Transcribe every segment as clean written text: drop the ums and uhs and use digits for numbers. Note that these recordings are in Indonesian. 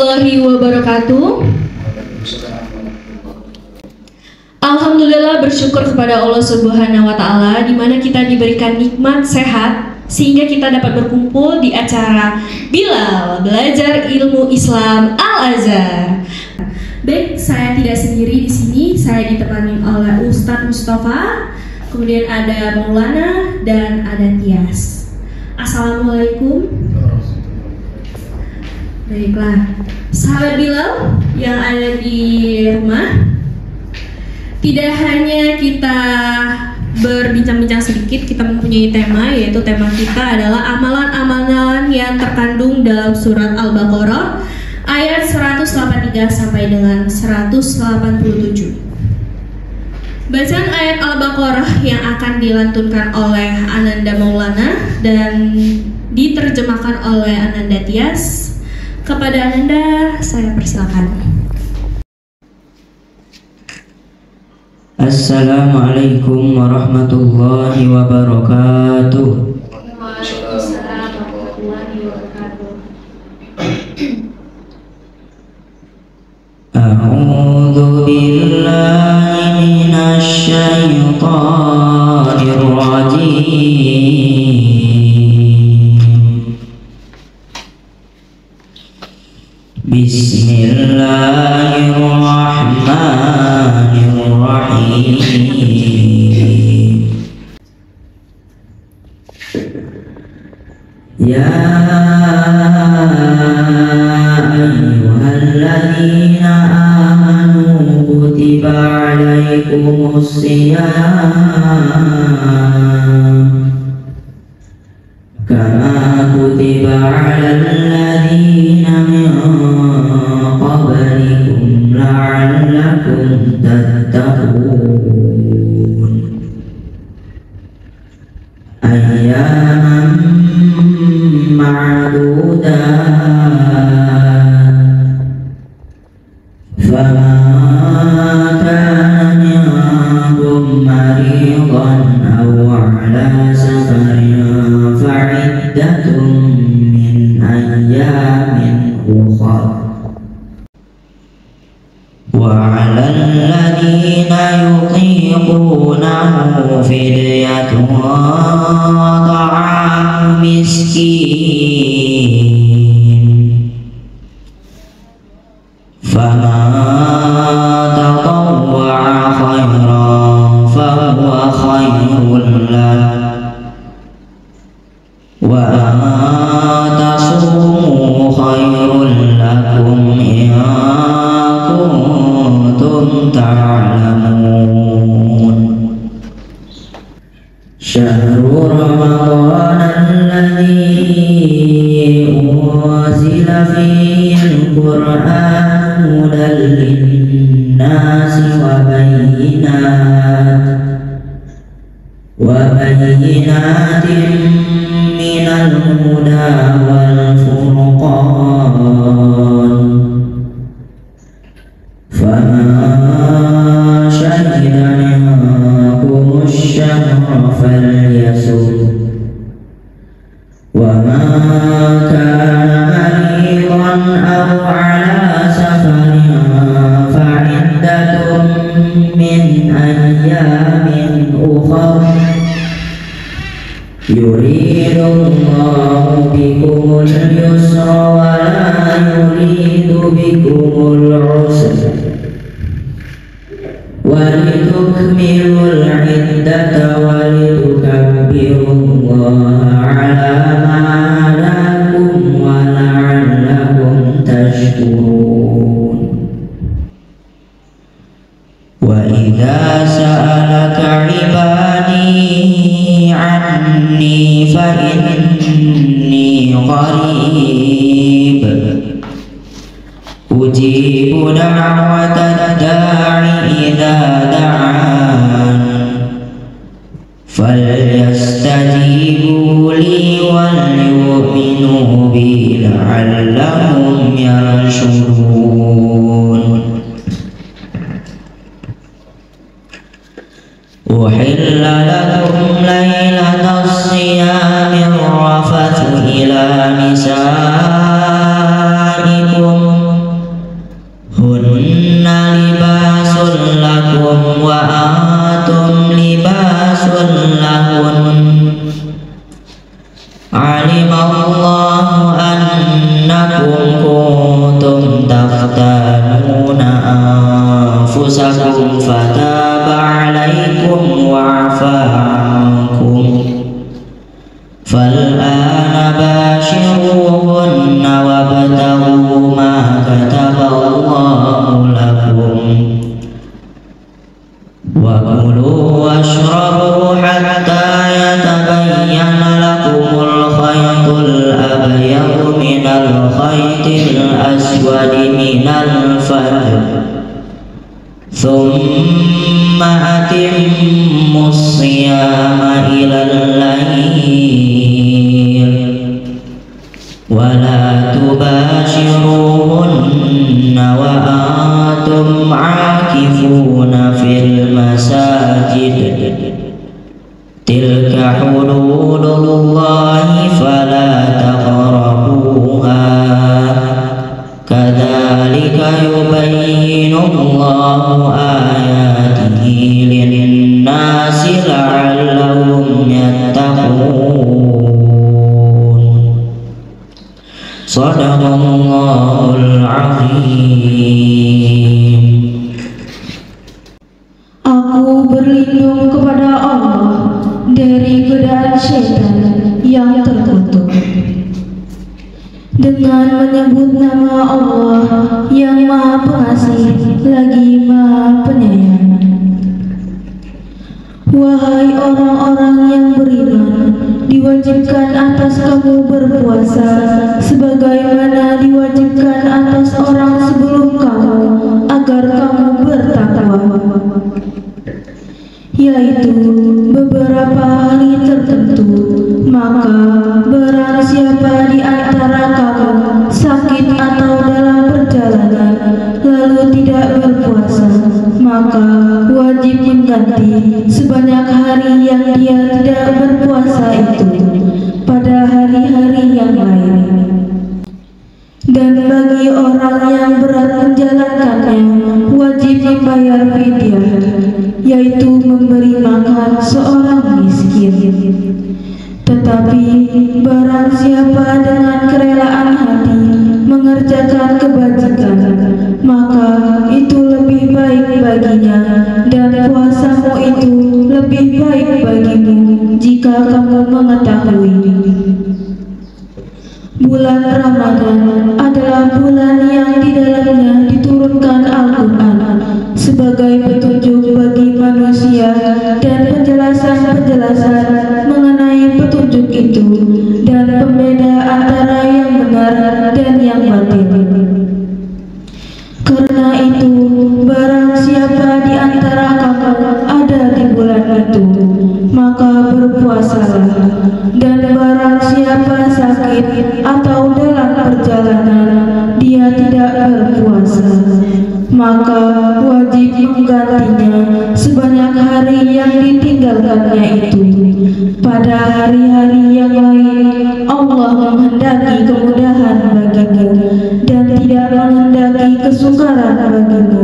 warahmatullahi wabarakatuh. Alhamdulillah, bersyukur kepada Allah Subhanahu wa Ta'ala, di mana kita diberikan nikmat sehat sehingga kita dapat berkumpul di acara Bilal Belajar Ilmu Islam Al-Azhar. Baik, saya tidak sendiri di sini. Saya ditemani oleh Ustadz Mustafa, kemudian ada Maulana dan ada Tias. Assalamualaikum. Baiklah, sahabat Bilal yang ada di rumah, tidak hanya kita berbincang-bincang sedikit, kita mempunyai tema, yaitu tema kita adalah amalan-amalan yang terkandung dalam surat Al-Baqarah ayat 183 sampai dengan 187. Bacaan ayat Al-Baqarah yang akan dilantunkan oleh Ananda Maulana dan diterjemahkan oleh Ananda Tias. Kepada Ananda, saya persilakan. Assalamualaikum warahmatullahi wabarakatuh. Waalaikumsalam warahmatullahi wabarakatuh. A'udzu billahi minasy syaithanir rajim. Bismillahirrahmanirrahim. Ya ayyuhalladzina amanu kutiba alaikumus shiyam kama kutiba alal ladzina min qablikum la'allakum tattaqun. Ayyaman ma'dudat, faman kana minkum maridan aw ala safarin fa'iddatun min ayyamin ukhra. وعلى الذين يطيقونه فدية طعام مسكين فمن تطوع خيرا فهو خير له وأن تصوموا خير لكم إن كنتم تعلمون. شهر رمضان الذي أنزل فيه القرآن هدى للناس وبينات من الهدى والفرقان فمن شهد منكم الشهر فليصم ومن كان مريضا أو على سفر فعدة من أيام أخر يريد الله بكم اليسر ولا يريد بكم العسر ولتكملوا العدة ولتكبروا الله على ما هداكم ولعلكم تشكرون. وإذا سألك عبادي عني فإني قريب أجيب دعوة الداع إذا دعان فليستجيبوا لي وليؤمنوا بي لعلهم يرشدون. أحل لكم ليلة الصيام الرفث إلى نسائكم فتاب عليكم وعفى عنكم فالآن باشروهن وابتغوا ما كتب الله لكم وكلوا واشربوا حتى يتبين لكم الخيط الأبيض من الخيط الأسود من الفجر ثم أتموا الصيام إلى الليل ولا تباشروهن وأنتم عاكفون في المساجد تلك حدود الله فلا تقربوها كذلك يبين الله آياته للناس لعلهم يتقون صدق الله العظيم. Aku berlindung kepada Allah dari godaan syaitan yang terkutuk dengan menyebut nama Allah yang Maha Pengasih lagi Maha Penyayang. Wahai orang-orang yang beriman, diwajibkan atas kamu berpuasa sebagaimana diwajibkan atas orang sebelum kamu agar kamu bertakwa, yaitu beberapa hari tertentu. Maka barang siapa di antara kamu sakit atau dalam perjalanan lalu tidak berpuasa, maka wajib mengganti sebanyak hari yang dia tidak berpuasa itu pada hari-hari yang lain. Dan bagi orang yang berat menjalankannya wajib membayar fidyah, yaitu memberi makan seorang miskin. Tetapi barang siapa dengan kerelaan hati mengerjakan kebajikan, maka itu lebih baik baginya, dan puasamu itu lebih baik bagimu jika kamu mengetahui. Bulan Ramadan adalah bulan yang di dalamnya diturunkan Al-Quran sebagai petunjuk bagi manusia dan penjelasan-penjelasan mengenai petunjuk itu dan pembeda antara yang benar dan yang batil. Karena itu, barang siapa di antara kamu ada di bulan itu, maka berpuasalah. Dan barang siapa sakit atau dalam perjalanan dia tidak berpuasa, maka wajib menggantinya sebanyak hari yang ditinggalkannya itu. Pada hari-hari yang lain Allah menghendaki kemudahan bagimu dan tidak menghendaki kesukaran bagimu.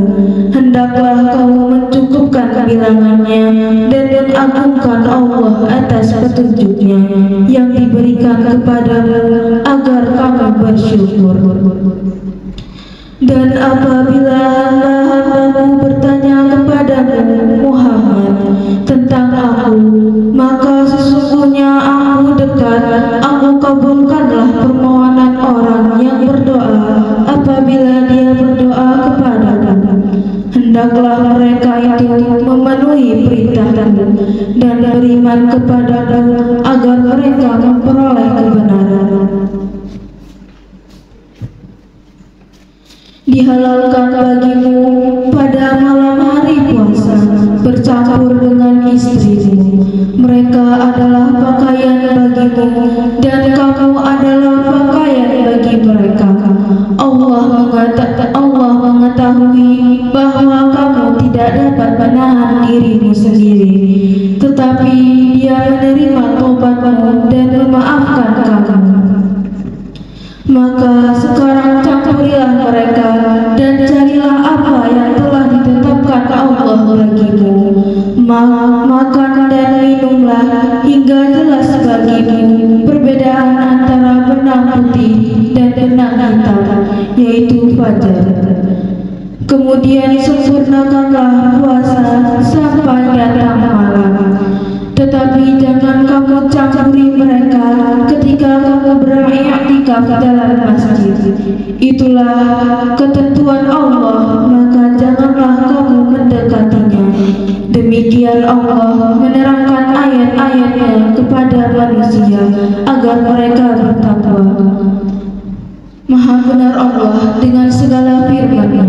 Hendaklah kamu mencukupkan bilangannya dan mengagungkan Allah atas petunjuknya yang diberikan kepadamu agar kamu bersyukur. Dan apabila hamba-hambamu bertanya kepadamu Muhammad tentang aku, maka sesungguhnya aku dekat, aku kabulkanlah permohonan orang yang berdoa apabila dia berdoa kepadaku. Hendaklah mereka itu memenuhi perintahmu dan beriman kepadamu agar mereka memperoleh kebenaran. Dihalalkan bagimu pada malam hari puasa bercampur dengan istrimu. Mereka adalah pakaian bagimu dan kamu adalah pakaian bagi mereka. Allah mengetahui bahwa kamu tidak dapat menahan dirimu sendiri, tetapi Dia menerima tobatmu dan memaafkan kamu. Maka sekarang campurilah mereka dan carilah apa yang telah ditetapkan Allah bagimu. Makan dan minumlah hingga jelas bagimu perbedaan antara benang putih dan benang hitam, yaitu fajar. Kemudian sempurnakanlah puasa sampai datang malam. Tetapi jangan kamu campuri mereka ketika kamu beriktikaf dalam masjid. Itulah ketentuan Allah, maka janganlah kamu mendekatinya. Demikian Allah menerangkan ayat-ayatnya kepada manusia agar mereka bertakwa. Maha benar Allah dengan segala firman-Nya.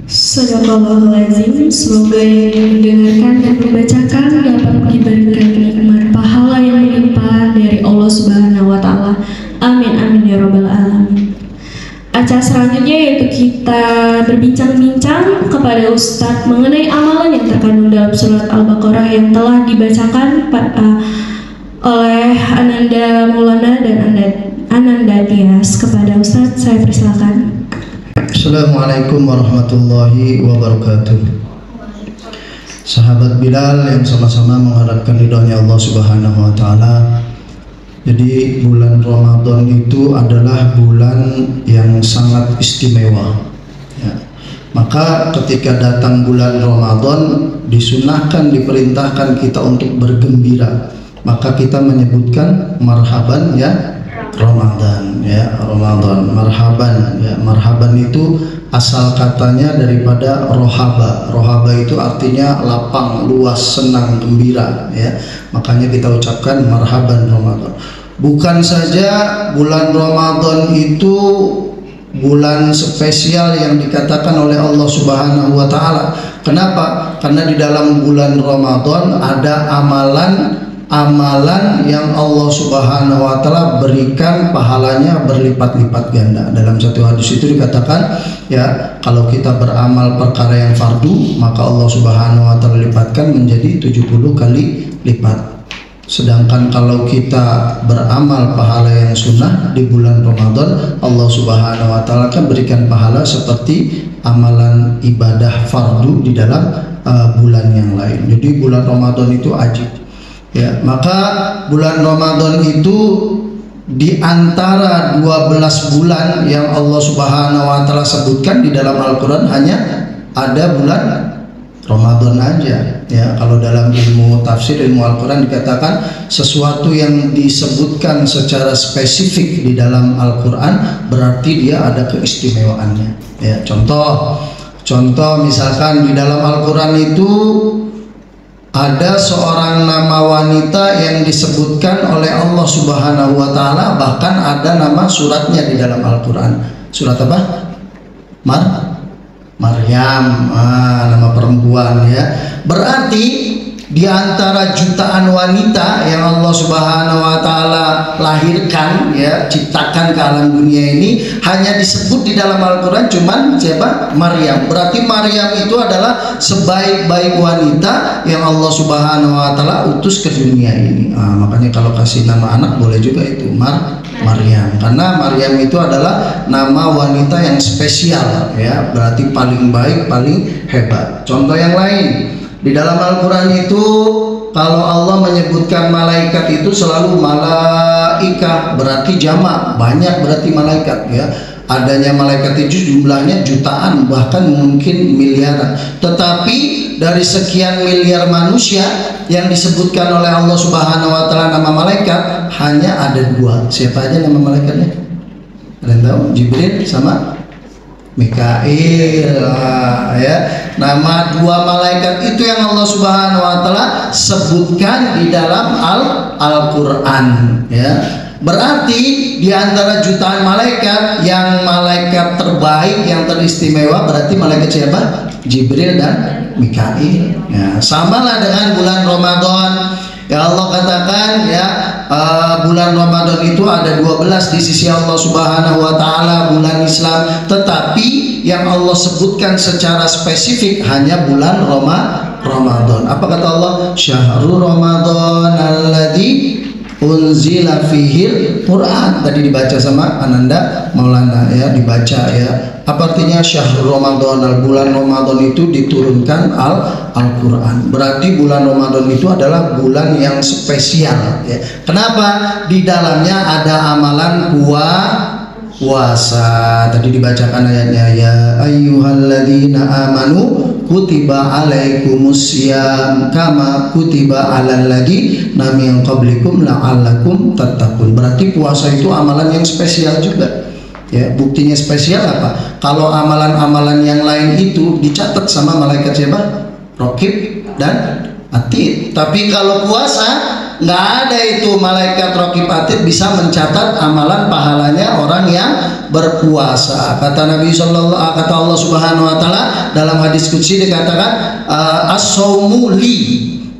Sadaqallahul-azim. Semoga yang mendengarkan dan membacakan dapat diberikan nikmat pahala yang melimpah dari Allah Subhanahu wa Ta'ala. Amin amin ya rabbal alamin. Acara selanjutnya yaitu kita berbincang-bincang kepada Ustadz mengenai amalan yang terkandung dalam surat Al-Baqarah yang telah dibacakan oleh Ananda Maulana dan Ananda Tias. Kepada Ustadz saya persilakan. Assalamualaikum warahmatullahi wabarakatuh. Sahabat Bilal yang sama-sama mengharapkan ridhonya Allah Subhanahu wa Ta'ala. Jadi bulan Ramadan itu adalah bulan yang sangat istimewa ya. Maka ketika datang bulan Ramadan disunahkan, diperintahkan kita untuk bergembira. Maka kita menyebutkan marhaban ya Ramadan ya, Ramadan, marhaban ya. Marhaban itu asal katanya daripada rohaba. Rohaba itu artinya lapang, luas, senang, gembira ya. Makanya kita ucapkan marhaban Ramadan. Bukan saja bulan Ramadan itu bulan spesial yang dikatakan oleh Allah Subhanahu wa Ta'ala. Kenapa? Karena di dalam bulan Ramadan ada amalan yang Allah Subhanahu wa Ta'ala berikan pahalanya berlipat-lipat ganda. Dalam satu hadis itu dikatakan ya, kalau kita beramal perkara yang fardu maka Allah Subhanahu wa Ta'ala lipatkan menjadi 70 kali lipat. Sedangkan kalau kita beramal pahala yang sunnah di bulan Ramadan, Allah Subhanahu wa Ta'ala akan berikan pahala seperti amalan ibadah fardu di dalam bulan yang lain. Jadi bulan Ramadan itu ajib ya. Maka bulan Ramadan itu di antara 12 bulan yang Allah Subhanahu wa Ta'ala sebutkan di dalam Al-Quran hanya ada bulan Ramadan aja ya. Kalau dalam ilmu tafsir, ilmu Al-Quran dikatakan sesuatu yang disebutkan secara spesifik di dalam Al-Quran berarti dia ada keistimewaannya ya. Contoh misalkan di dalam Al-Quran itu ada seorang nama wanita yang disebutkan oleh Allah Subhanahu wa Ta'ala, bahkan ada nama suratnya di dalam Al-Quran. Surat apa? Maryam, nama perempuan ya. Berarti di antara jutaan wanita yang Allah Subhanahu wa Ta'ala lahirkan ya, ciptakan ke alam dunia ini, hanya disebut di dalam Al-Quran cuman siapa? Maryam. Berarti Maryam itu adalah sebaik-baik wanita yang Allah Subhanahu wa Ta'ala utus ke dunia ini. Makanya kalau kasih nama anak boleh juga itu Maryam, karena Maryam itu adalah nama wanita yang spesial ya, berarti paling baik, paling hebat. Contoh yang lain di dalam Al-Quran itu, kalau Allah menyebutkan malaikat itu selalu malaika, berarti jamak, banyak berarti malaikat ya. Adanya malaikat itu jumlahnya jutaan, bahkan mungkin miliaran. Tetapi dari sekian miliar manusia yang disebutkan oleh Allah Subhanahu wa Ta'ala nama malaikat, hanya ada 2. Siapa aja nama malaikatnya? Kalian tahu? Jibril sama Mikail ya. Nama 2 malaikat itu yang Allah Subhanahu wa Ta'ala sebutkan di dalam Al-Quran ya. Berarti di antara jutaan malaikat, yang malaikat terbaik, yang teristimewa berarti malaikat siapa? Jibril dan Mikail ya. Samalah dengan bulan Ramadan ya. Allah katakan ya, bulan Ramadan itu ada 12 di sisi Allah Subhanahu wa Ta'ala, bulan Islam. Tetapi yang Allah sebutkan secara spesifik hanya bulan Ramadan. Apa kata Allah? Syahrul Ramadan alladzi unzila fihil Quran. Tadi dibaca sama Ananda Maulana ya, dibaca ya. Apa artinya syahrul Ramadan? Bulan Ramadan itu diturunkan Al-Quran. Berarti bulan Ramadan itu adalah bulan yang spesial ya. Kenapa? Di dalamnya ada amalan puasa. Tadi dibacakan ayatnya, ya ayyuhalladzina amanu kutiba alaikumusiyam kama kutiba alal ladzina min qablikum la'allakum tattaqun. Berarti puasa itu amalan yang spesial juga. Ya, buktinya spesial apa? Kalau amalan-amalan yang lain itu dicatat sama malaikat siapa? Raqib dan Atid. Tapi kalau puasa nggak ada itu malaikat Raqib Atid bisa mencatat amalan pahalanya orang yang berpuasa. Kata Nabi kata Allah Subhanahu Wa Taala dalam hadis qudsi dikatakan as-saumu li,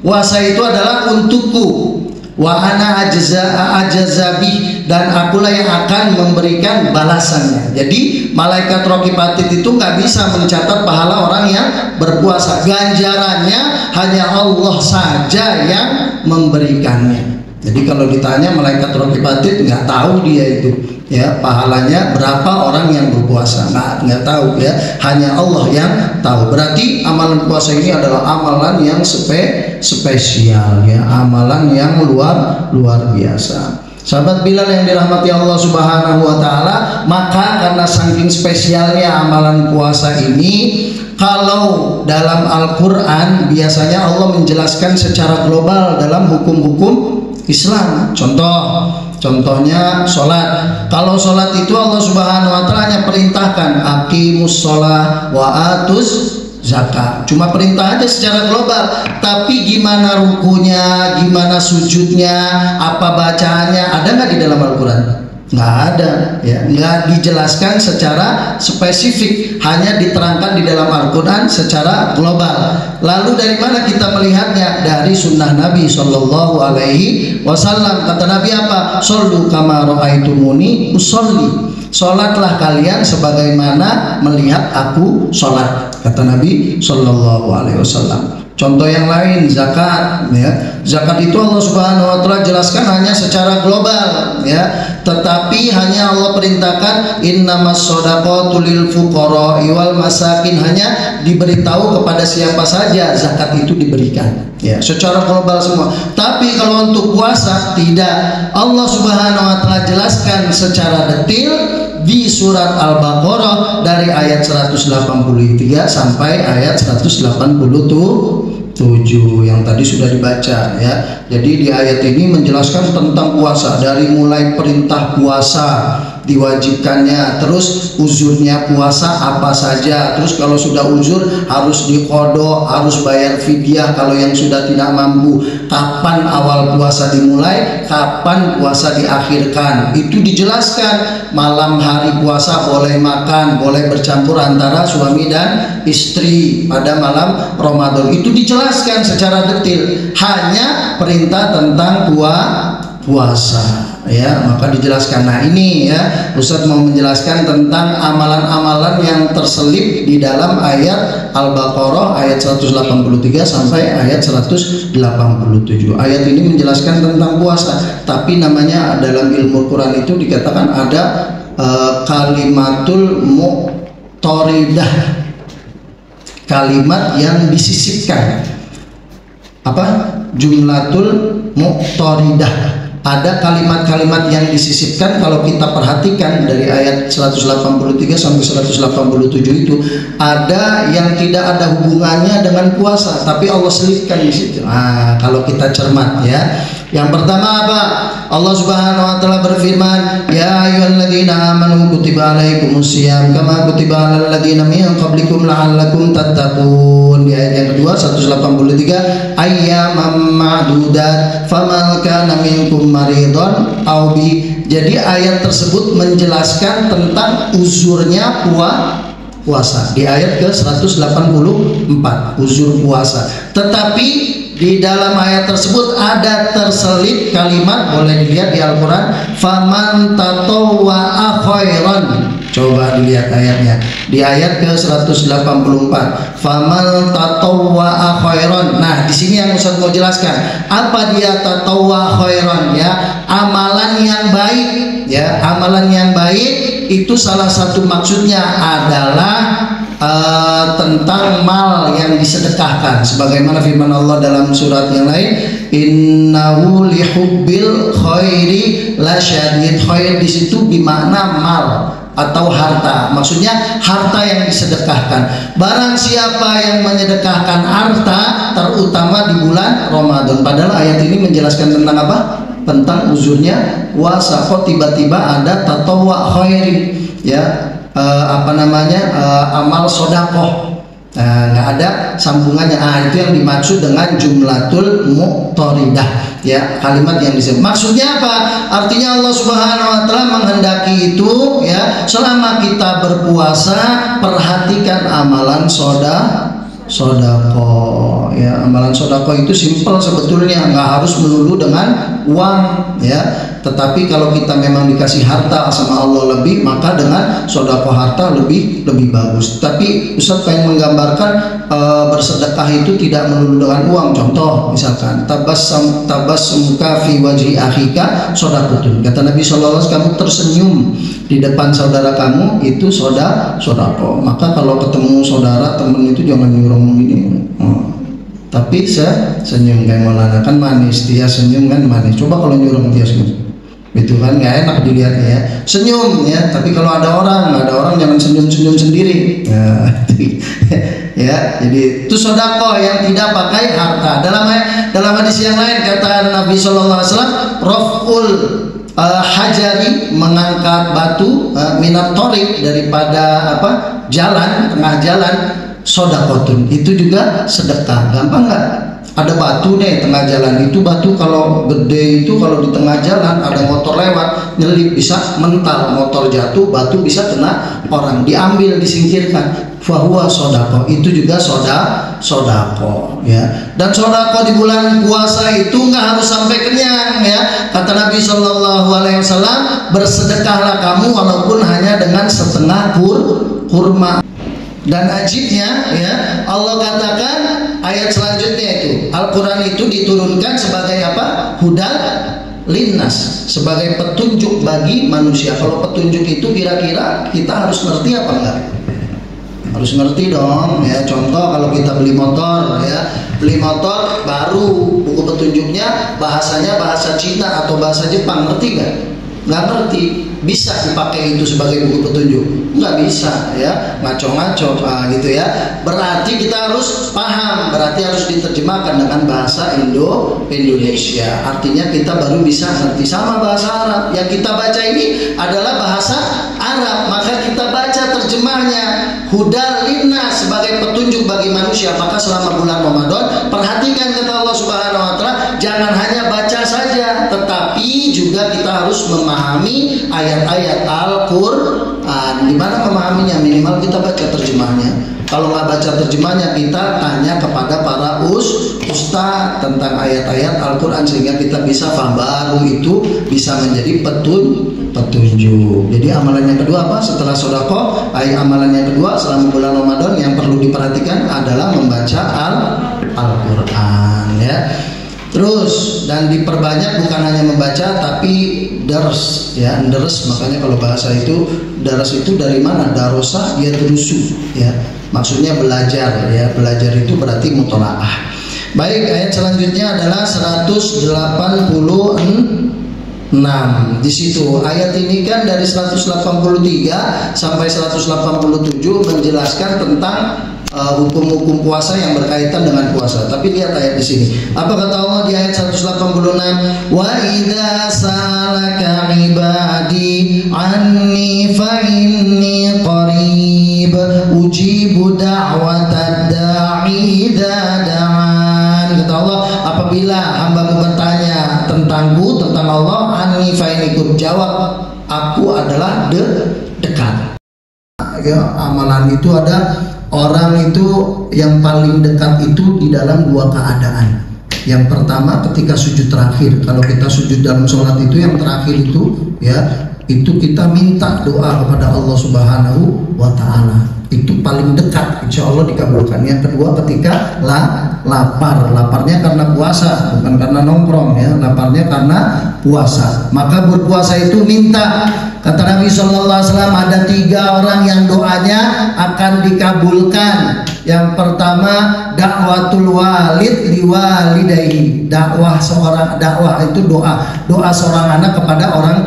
puasa itu adalah untukku, wa ana ajazabih, dan akulah yang akan memberikan balasannya. Jadi malaikat Raqib Atid itu nggak bisa mencatat pahala orang yang berpuasa. Ganjarannya hanya Allah saja yang memberikannya. Jadi kalau ditanya malaikat Raqib Atid nggak tahu dia itu ya pahalanya berapa orang yang berpuasa, nggak tahu ya, hanya Allah yang tahu. Berarti amalan puasa ini adalah amalan yang spesial ya, amalan yang luar biasa. Sahabat Bilal yang dirahmati Allah Subhanahu Wa Taala, maka karena saking spesialnya amalan puasa ini, kalau dalam Al-Quran biasanya Allah menjelaskan secara global dalam hukum-hukum Islam. Contohnya sholat. Kalau sholat itu Allah Subhanahu Wa Taala hanya perintahkan aqimus sholat wa atus zakat, cuma perintah aja secara global. Tapi gimana rukunya, gimana sujudnya, apa bacaannya, ada nggak di dalam Al-Quran? Nggak ada ya, nggak dijelaskan secara spesifik, hanya diterangkan di dalam Al-Quran secara global. Lalu dari mana kita melihatnya? Dari sunnah Nabi Shallallahu Alaihi Wasallam. Kata Nabi apa? Shollu kama ra'aitumuni usolli, sholatlah kalian sebagaimana melihat aku sholat, kata Nabi Shallallahu Alaihi Wasallam. Contoh yang lain, zakat ya. Zakat itu Allah Subhanahu Wa Taala jelaskan hanya secara global ya, tetapi hanya Allah perintahkan innamas shadaqatu lil fuqara wal masakin, hanya diberitahu kepada siapa saja zakat itu diberikan ya, secara global semua. Tapi kalau untuk puasa tidak, Allah Subhanahu Wa Taala jelaskan secara detail di surat Al-Baqarah dari ayat 183 sampai ayat 187 yang tadi sudah dibaca ya. Jadi di ayat ini menjelaskan tentang puasa, dari mulai perintah puasa diwajibkannya, terus uzurnya puasa apa saja, terus kalau sudah uzur harus diqodho, harus bayar fidyah kalau yang sudah tidak mampu, kapan awal puasa dimulai, kapan puasa diakhirkan, itu dijelaskan. Malam hari puasa boleh makan, boleh bercampur antara suami dan istri pada malam Ramadan, itu dijelaskan secara detail. Hanya perintah tentang puasa ya, maka dijelaskan. Nah ini ya, Ustadz mau menjelaskan tentang amalan-amalan yang terselip di dalam ayat Al-Baqarah ayat 183 sampai ayat 187. Ayat ini menjelaskan tentang puasa, tapi namanya dalam ilmu Quran itu dikatakan ada kalimatul muqtaridah, kalimat yang disisipkan. Apa? Jumlatul muqtaridah. Ada kalimat-kalimat yang disisipkan. Kalau kita perhatikan dari ayat 183 sampai 187 itu ada yang tidak ada hubungannya dengan puasa, tapi Allah selipkan di situ. Nah, kalau kita cermat ya. Yang pertama apa? Allah Subhanahu Wa Taala berfirman, ya ayyuhalladzina amanu kutiba alaikumusiyam kama kutiba alal ladzina min qablikum la'allakum tattaqun. Di ayat yang kedua 183, ayyaman ma'dudat faman kana minkum maridun aw bi. Jadi ayat tersebut menjelaskan tentang uzurnya puasa di ayat ke 184, uzur puasa. Tetapi di dalam ayat tersebut ada terselip kalimat, boleh dilihat di Al-Quran, faman tatawwa'a khairan Coba dilihat ayatnya. Di ayat ke-184. Faman tatawwa'a khairan. Nah, di sini yang Ustaz mau jelaskan. Apa dia tatawwa khairan ya? Amalan yang baik ya. Amalan yang baik itu salah satu maksudnya adalah tentang mal yang disedekahkan, sebagaimana firman Allah dalam surat yang lain, innahu lihubbil khairi lasyadid. Khair di situ bermakna mal atau harta, maksudnya harta yang disedekahkan. Barang siapa yang menyedekahkan harta, terutama di bulan Ramadan. Padahal ayat ini menjelaskan tentang apa? Tentang uzurnya puasa. Kok tiba-tiba ada tatawwa khairi ya? Amal sodakoh. Nggak ada sambungannya. Itu yang dimaksud dengan jumlatul muqtaridah ya, kalimat yang disebut. Maksudnya apa? Artinya Allah Subhanahu wa taala menghendaki itu ya, selama kita berpuasa perhatikan amalan sodako ya. Amalan sodako itu simpel sebetulnya, nggak harus melulu dengan uang ya. Tetapi kalau kita memang dikasih harta sama Allah lebih, maka dengan sodako harta lebih bagus. Tapi Ustaz pengen menggambarkan bersedekah itu tidak melulu dengan uang. Contoh misalkan tabassumuka fi wajhi akhika sodakotun. Kata Nabi SAW, kamu tersenyum di depan saudara kamu itu sodako. Maka kalau ketemu saudara temen itu jangan nyurung gini. Tapi saya senyum kayak Maulana, kan manis, dia senyum kan manis. Coba kalau nyurung dia senyum, itu kan nggak enak dilihatnya ya. Senyum ya, tapi kalau ada orang jangan senyum sendiri. Nah, ya, jadi itu sodako yang tidak pakai harta. Dalam hadis yang lain kata Nabi Shallallahu Alaihi Wasallam, roful hajari, mengangkat batu minat torik, daripada jalan, tengah jalan, sodakotun, itu juga sedekah. Gampang nggak? Ada batu nih tengah jalan, itu batu kalau gede itu kalau di tengah jalan ada motor lewat nyelip bisa mental, motor jatuh, batu bisa kena orang, diambil, disingkirkan. Fahuwa sodako, itu juga sodako ya. Dan sodako di bulan puasa itu nggak harus sampai kenyang ya. Kata Nabi Shallallahu Alaihi Wasallam, bersedekahlah kamu walaupun hanya dengan setengah kurma. Dan ajibnya ya, Allah katakan ayat selanjutnya itu, Al-Quran itu diturunkan sebagai apa? Hudal linnas, sebagai petunjuk bagi manusia. Kalau petunjuk itu kira-kira kita harus ngerti apa enggak? Harus ngerti dong ya. Contoh kalau kita beli motor ya, beli motor baru, buku petunjuknya bahasanya bahasa Cina atau bahasa Jepang, ngerti nggak? Nggak ngerti. Bisa dipakai itu sebagai buku petunjuk? Nggak bisa ya, ngaco-ngaco gitu ya. Berarti kita harus paham, berarti harus diterjemahkan dengan bahasa Indonesia. Artinya kita baru bisa ngerti. Sama bahasa Arab yang kita baca ini adalah bahasa Arab, maka kita baca terjemahnya hudal linnas, sebagai petunjuk bagi manusia. Maka selama bulan Ramadan perhatikan kata Allah Subhanahu wa taala, jangan hanya baca saja, tetapi juga kita harus memahami ayat-ayat Al-Quran. Gimana memahaminya? Minimal kita baca terjemahnya. Kalau nggak baca terjemahnya, kita tanya kepada para ustaz tentang ayat-ayat Al-Quran, sehingga kita bisa paham, baru itu bisa menjadi petunjuk. Jadi amalan yang kedua apa? Setelah sodako, amalan yang kedua selama bulan Ramadan yang perlu diperhatikan adalah membaca Al-Quran ya. Terus, dan diperbanyak bukan hanya membaca tapi dars ya, dars. Makanya kalau bahasa itu dars itu dari mana? Darosa ya, terusu ya. Maksudnya belajar ya. Belajar itu berarti mutolaah. Baik, ayat selanjutnya adalah 186. Di situ ayat ini kan dari 183 sampai 187 menjelaskan tentang hukum-hukum puasa yang berkaitan dengan puasa. Tapi lihat ayat di sini. Apa kata Allah di ayat 186? Wa idza salaka ibadi anni fa inni qarib ujibu da'watad da'i idza da'an. Kata Allah, apabila hambamu bertanya tentangku, tentang Allah, anni fa inni qarib, jawab, aku adalah dekat. Ya, amalan itu ada. Orang itu yang paling dekat itu di dalam dua keadaan. Yang pertama ketika sujud terakhir. Kalau kita sujud dalam sholat itu yang terakhir itu ya, itu kita minta doa kepada Allah Subhanahu wa Ta'ala, itu paling dekat, insya Allah dikabulkan. Yang kedua, ketika laparnya karena puasa, bukan karena nongkrong ya, laparnya karena puasa, maka berpuasa itu minta. Kata Nabi SAW, ada 3 orang yang doanya akan dikabulkan. Yang pertama, dakwatul walid liwalidayhi, dakwah itu doa seorang anak kepada orang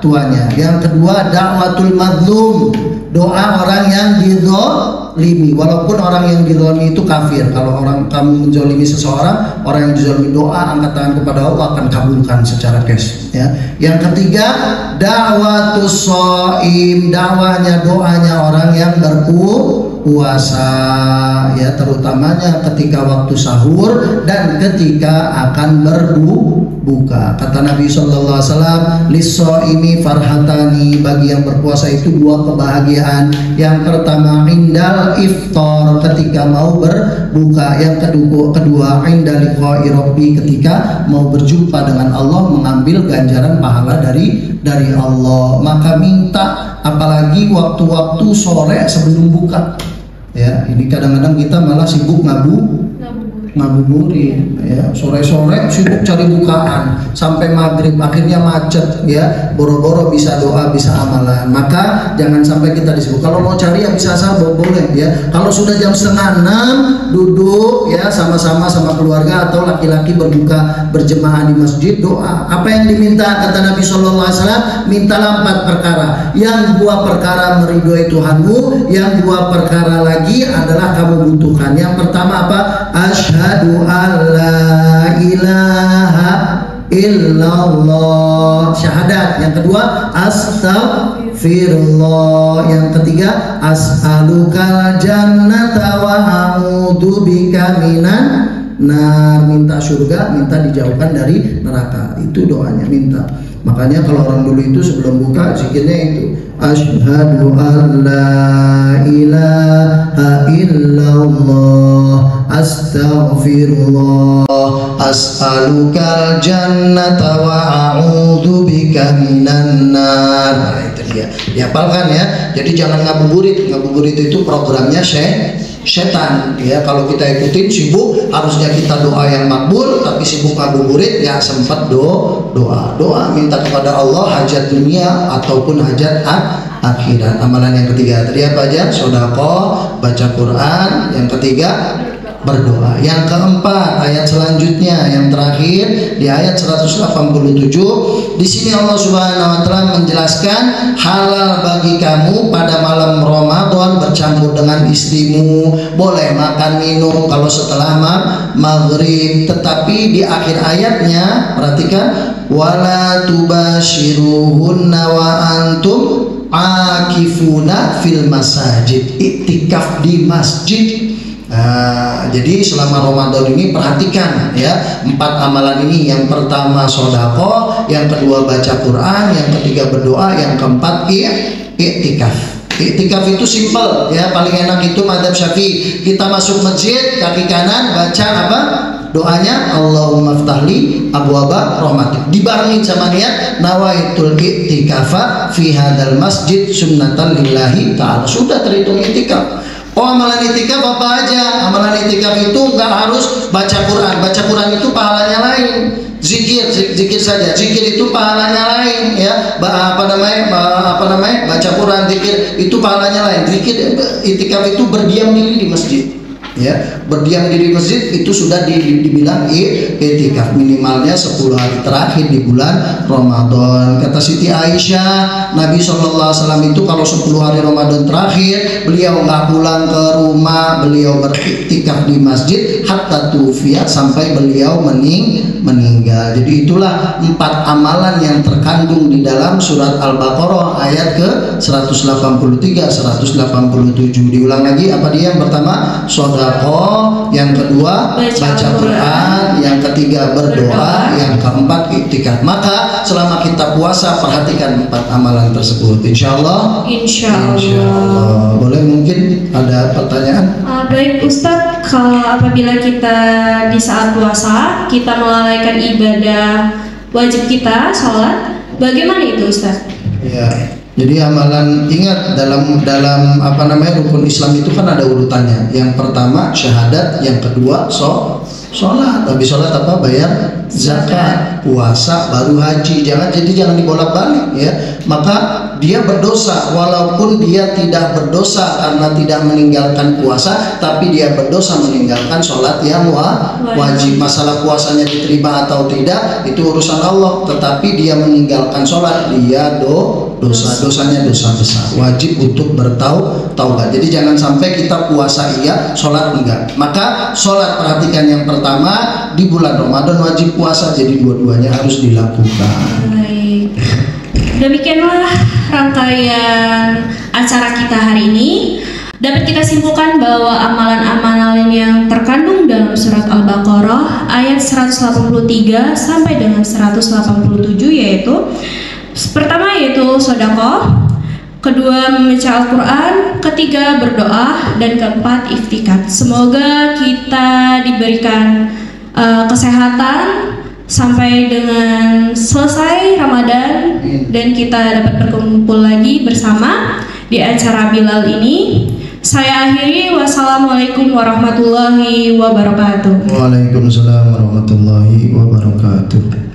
tuanya. Yang kedua, dakwatul madlum, doa orang yang dizolimi, walaupun orang yang dizolimi itu kafir. Kalau kamu menzolimi seseorang, orang yang dizolimi, doa angkat tangan kepada Allah akan kabulkan secara cash ya. Yang ketiga, dakwatus shaim, doanya orang yang berpuasa ya, terutamanya ketika waktu sahur dan ketika akan berbuka. Kata Nabi SAW, lis-shaimi farhatani, bagi yang berpuasa itu 2 kebahagiaan. Yang pertama, indal iftar, ketika mau berbuka. Yang kedua indal liqa'i rabbi, ketika mau berjumpa dengan Allah, mengambil ganjaran pahala dari Allah. Maka minta, apalagi waktu-waktu sore sebelum buka ya. Ini kadang-kadang kita malah sibuk ngabuburit ya, sore-sore sibuk cari bukaan sampai maghrib, akhirnya macet ya, boro-boro bisa doa, bisa amalan. Maka jangan sampai kita disibuk. Kalau mau cari ya bisa asal boleh ya. Kalau sudah jam 5:30 duduk ya sama-sama sama keluarga atau laki-laki berbuka berjemaah di masjid, doa. Apa yang diminta? Kata Nabi SAW, mintalah 4 perkara. Yang 2 perkara meridhoi Tuhanmu, yang 2 perkara lagi adalah kamu butuhkan. Yang pertama apa? Asyhadu alla ilaha illallah, syahadat. Yang kedua, astaghfirullah. Yang ketiga, as'alukal jannata wa a'udzubika minan nar, minta surga, minta dijauhkan dari neraka. Itu doanya, minta. Makanya kalau orang dulu itu sebelum buka zikirnya itu, asyhadu an la ilaha illallah, astaghfirullah, as'alukal jannata wa a'udzubika minan nar. Nah, itu dia, dihafalkan ya. Jadi jangan ngabuburit itu programnya setan ya. Kalau kita ikutin sibuk, harusnya kita doa yang makbul, tapi sibuk ngabuburit ya, sempat doa minta kepada Allah hajat dunia ataupun hajat akhirat. Amalan yang ketiga tadi apa aja? Sedekah, baca Quran. Yang ketiga, berdoa. Yang keempat, ayat selanjutnya yang terakhir di ayat 187. Di sini Allah Subhanahu wa taala menjelaskan halal bagi kamu pada malam Ramadan bercampur dengan istrimu, boleh makan minum kalau setelah maghrib. Tetapi di akhir ayatnya perhatikan, wala tubashiruhunna wa antum akifuna fil masajid, iktikaf di masjid. Jadi selama Ramadan ini perhatikan ya 4 amalan ini. Yang pertama sedekah, yang kedua baca Quran, yang ketiga berdoa, yang keempat iktikaf. Iktikaf itu simple ya, paling enak itu madzhab Syafi'i. Kita masuk masjid, kaki kanan baca apa? Doanya Allahumma ftahli abwaba rahmatik, dibarengi sama niat nawaitul iktikafa fi hadzal masjid sunnatan lillahi ta'ala. Sudah terhitung iktikaf. Oh, amalan itikaf apa aja? Amalan itikaf itu nggak harus baca Quran. Baca Quran itu pahalanya lain. Zikir saja. Zikir itu pahalanya lain ya. Baca Quran, zikir itu pahalanya lain. Zikir, itikaf itu berdiam diri di masjid. Ya, berdiam diri di masjid itu sudah dibilang itikaf, minimalnya 10 hari terakhir di bulan Ramadan. Kata Siti Aisyah, Nabi SAW itu kalau 10 hari Ramadan terakhir beliau nggak pulang ke rumah, beliau beriktikaf di masjid hatta tufiya, sampai beliau meninggal. Jadi itulah 4 amalan yang terkandung di dalam surat Al-Baqarah ayat ke 183, 187. Diulang lagi, apa dia? Yang pertama sedekah, yang kedua baca Quran, yang ketiga berdoa, yang keempat iktikaf. Maka selama kita puasa perhatikan 4 amalan tersebut. Insya Allah. Boleh mungkin ada pertanyaan? Baik Ustadz, kalau apabila kita di saat puasa kita melalaikan ibadah wajib kita, sholat, bagaimana itu Ustadz? Ya. Jadi amalan, ingat dalam apa namanya rukun Islam itu kan ada urutannya. Yang pertama syahadat, yang kedua sholat. Tapi sholat apa? Bayar zakat, puasa, baru haji. Jangan dibolak-balik ya. Maka dia berdosa walaupun dia tidak berdosa karena tidak meninggalkan puasa, tapi dia berdosa meninggalkan sholat yang wajib. Masalah puasanya diterima atau tidak itu urusan Allah, tetapi dia meninggalkan sholat, dia dosanya dosa besar, wajib untuk bertaubat. Jadi jangan sampai kita puasa iya, sholat enggak. Maka sholat, perhatikan, yang pertama di bulan Ramadan wajib puasa, jadi dua-duanya harus dilakukan. Baik, demikianlah rangkaian acara kita hari ini. Dapat kita simpulkan bahwa amalan-amalan yang terkandung dalam surat Al-Baqarah ayat 183 sampai dengan 187 yaitu pertama yaitu sedekah, kedua membaca Al-Quran, ketiga berdoa, dan keempat iftikaf. Semoga kita diberikan kesehatan sampai dengan selesai Ramadan dan kita dapat berkumpul lagi bersama di acara Bilal ini. Saya akhiri, wassalamualaikum warahmatullahi wabarakatuh. Waalaikumsalam warahmatullahi wabarakatuh.